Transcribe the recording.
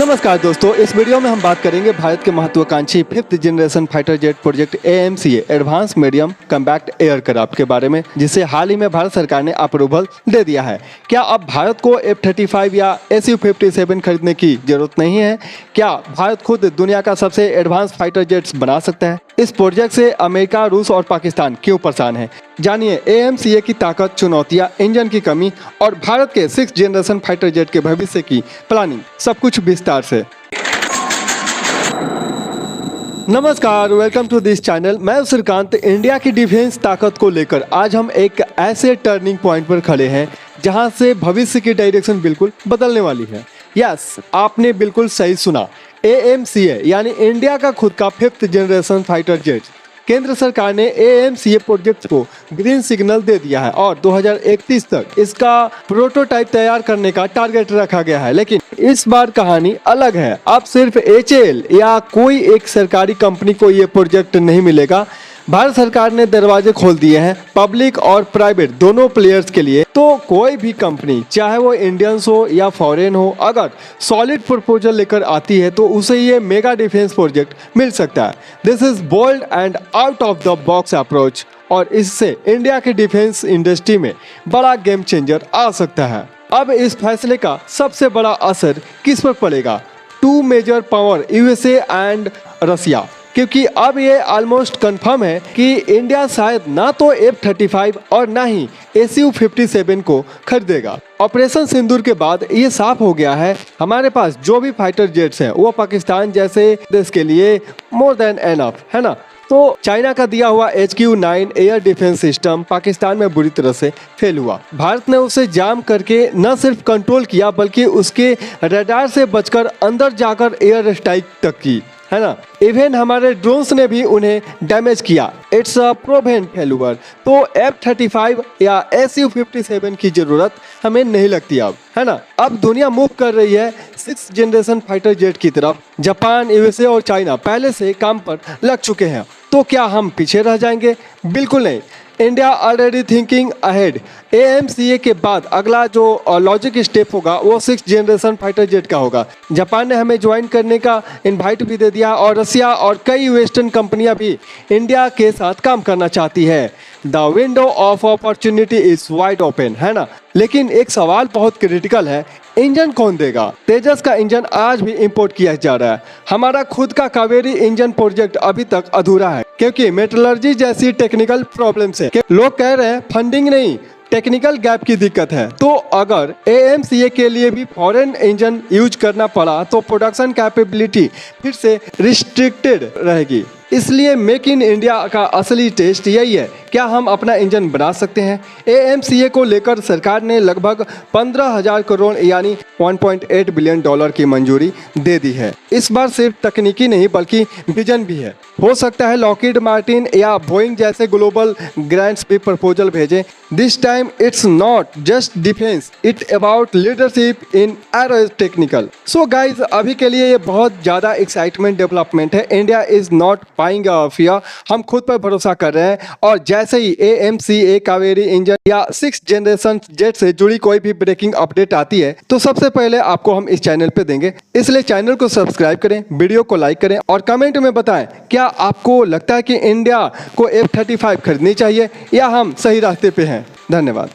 नमस्कार दोस्तों, इस वीडियो में हम बात करेंगे भारत के महत्वाकांक्षी 5th generation fighter jet project AMCA advance medium combat aircraft के बारे में, जिसे हाल ही में भारत सरकार ने अप्रूवल दे दिया है। क्या अब भारत को F-35 या Su-57 खरीदने की जरूरत नहीं है? क्या भारत खुद दुनिया का सबसे एडवांस फाइटर जेट्स बना सकता है? इस प्रोजेक्ट से अमेरिका, रूस और पाकिस्तान क्यों परेशान है? जानिए AMCA की ताकत, चुनौतियां, इंजन की कमी और भारत के 6th जनरेशन फाइटर जेट के भविष्य की प्लानिंग, सब कुछ विस्तार से। नमस्कार, वेलकम टू दिस चैनल। मैं श्रीकांत। इंडिया की डिफेंस ताकत को लेकर आज हम एक ऐसे टर्निंग पॉइंट पर खड़े हैं जहां से भविष्य की डायरेक्शन बिल्कुल बदलने वाली है। यस, आपने बिल्कुल सही सुना। AMCA यानी इंडिया का खुद का 5th जनरेशन फाइटर जेट। केंद्र सरकार ने AMCA प्रोजेक्ट को ग्रीन सिग्नल दे दिया है और 2031 तक इसका प्रोटोटाइप तैयार करने का टारगेट रखा गया है। लेकिन इस बार कहानी अलग है। अब सिर्फ HAL या कोई एक सरकारी कंपनी को ये प्रोजेक्ट नहीं मिलेगा। भारत सरकार ने दरवाजे खोल दिए हैं पब्लिक और प्राइवेट दोनों प्लेयर्स के लिए। तो कोई भी कंपनी, चाहे वो इंडियंस हो या फॉरेन हो, अगर सॉलिड प्रपोजल लेकर आती है तो उसे ये मेगा डिफेंस प्रोजेक्ट मिल सकता है। This is bold and out of the box approach और इससे इंडिया के डिफेंस इंडस्ट्री में बड़ा गेम चेंजर आ सकता है। अब इस फैसले का सबसे बड़ा असर किस पर पड़ेगा? Two major power, USA and Russia. क्योंकि अब ये ऑलमोस्ट कंफर्म है कि इंडिया शायद ना तो F-35 और ना ही Su-57 को खरीदेगा। ऑपरेशन सिंदूर के बाद ये साफ हो गया है, हमारे पास जो भी फाइटर जेट्स हैं वो पाकिस्तान जैसे देश के लिए मोर देन एनफ है ना। तो चाइना का दिया हुआ HQ-9 air defence system Pakistan में बुरी तरह से फेल हुआ। भारत ने उसे जाम करके न सिर्फ कंट्रोल किया बल्कि उसके रडार से बचकर अंदर जाकर एयर स्ट्राइक तक की, है ना। इवन हमारे ड्रोन्स ने भी उन्हें डैमेज किया। It's a proven failure. तो F-35 या Su-57 की जरूरत हमें नहीं लगती अब, है ना। अब दुनिया मूव कर रही है 6th जनरेशन फाइटर जेट की तरफ। जापान, USA और चाइना पहले से काम पर लग चुके हैं। तो क्या हम पीछे रह जाएंगे? बिल्कुल नहीं। India already thinking ahead. AMCA के बाद अगला जो लॉजिक स्टेप होगा वो 6th जनरेशन फाइटर जेट का होगा। जापान ने हमें ज्वाइन करने का इनवाइट भी दे दिया और रसिया और कई वेस्टर्न कंपनियां भी इंडिया के साथ काम करना चाहती है। The window of opportunity is wide open, है ना। लेकिन एक सवाल बहुत क्रिटिकल है, इंजन कौन देगा? तेजस का इंजन आज भी इंपोर्ट किया जा रहा है। हमारा खुद का कावेरी इंजन प्रोजेक्ट अभी तक अधूरा है क्योंकि मेटलर्जी जैसी टेक्निकल प्रॉब्लम से लोग कह रहे हैं फंडिंग नहीं, टेक्निकल गैप की दिक्कत है। तो अगर AMCA के लिए भी फॉरेन इंजन यूज करना पड़ा तो प्रोडक्शन कैपेबिलिटी फिर से रिस्ट्रिक्टेड रहेगी। इसलिए मेक इन इंडिया का असली टेस्ट यही है, क्या हम अपना इंजन बना सकते हैं? AMCA को लेकर सरकार ने लगभग 15,000 करोड़ यानी $1.8 बिलियन की मंजूरी दे दी है। इस बार सिर्फ तकनीकी नहीं बल्कि विजन भी है। हो सकता है लॉकहीड मार्टिन या बोइंग जैसे ग्लोबल ग्रांट्स भी प्रपोजल भेजें। This time it's not just defence, it's about leadership in arrow technical. So guys, अभी के लिए ये बहुत ज़्यादा एक्साइटमेंट डेवलपमेंट है। इंडिया इज नॉट पाएंगे फियर। हम खुद पर भरोसा कर रहे हैं और जैसे ही AMCA कावेरी इंजन या 6th जनरेशन जेट से जुड़ी कोई भी ब्रेकिंग अपडेट आती है तो सबसे पहले आपको हम इस चैनल पे देंगे। इसलिए चैनल को सब्सक्राइब करें, वीडियो को लाइक करें और कमेंट में बताएं क्या आपको लगता है कि इंडिया को F-35 खरीदनी चाहिए या हम सही रास्ते पे हैं। धन्यवाद।